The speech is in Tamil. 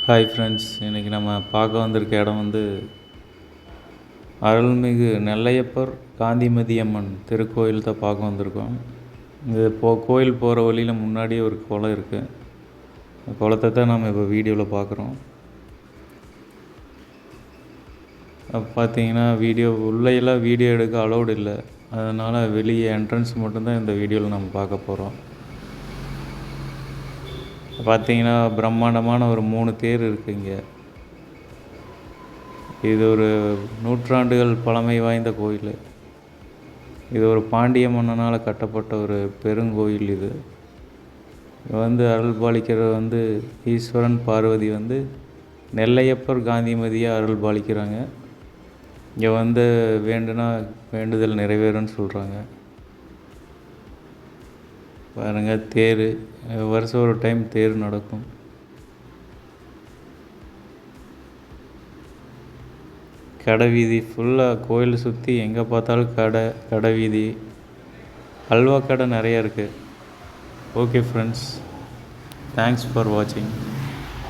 ஹாய் ஃப்ரெண்ட்ஸ், இன்றைக்கி நம்ம பார்க்க வந்திருக்க இடம் அருள்மிகு நெல்லையப்பர் காந்திமதி அம்மன் திருக்கோயில் தான் பார்க்க வந்திருக்கோம். இது கோயில் போகிற வழியில் முன்னாடியே ஒரு குளம் இருக்குது. அந்த குளத்தை தான் நம்ம இப்போ வீடியோவில் பார்க்குறோம். பார்த்தீங்கன்னா உள்ளேயெல்லாம் வீடியோ எடுக்க அலௌடு இல்லை. அதனால் வெளியே என்ட்ரன்ஸ் மட்டும்தான் இந்த வீடியோவில் நம்ம பார்க்க போகிறோம். பார்த்தீங்கன்னா பிரம்மாண்டமான ஒரு 3 தேர் இருக்குது இங்கே. இது ஒரு நூற்றாண்டுகள் பழமை வாய்ந்த கோயில். இது ஒரு பாண்டிய மன்னனால் கட்டப்பட்ட ஒரு பெருங்கோயில். இது அருள்பாலிக்கிறது ஈஸ்வரன் பார்வதி நெல்லையப்பர் காந்திமதியாக அருள்பாலிக்கிறாங்க. இங்கே வேண்டுனா வேண்டுதல் நிறைவேறும்னு சொல்கிறாங்க. பாருங்கள், தேர் வருஷம் ஒரு டைம் தேர் நடக்கும். கடை வீதி ஃபுல்லாக கோயில் சுற்றி எங்கே பார்த்தாலும் கடை வீதி, அல்வா கடை நிறையா இருக்குது. ஓகே ஃப்ரெண்ட்ஸ், தேங்க்ஸ் ஃபார் வாட்சிங்.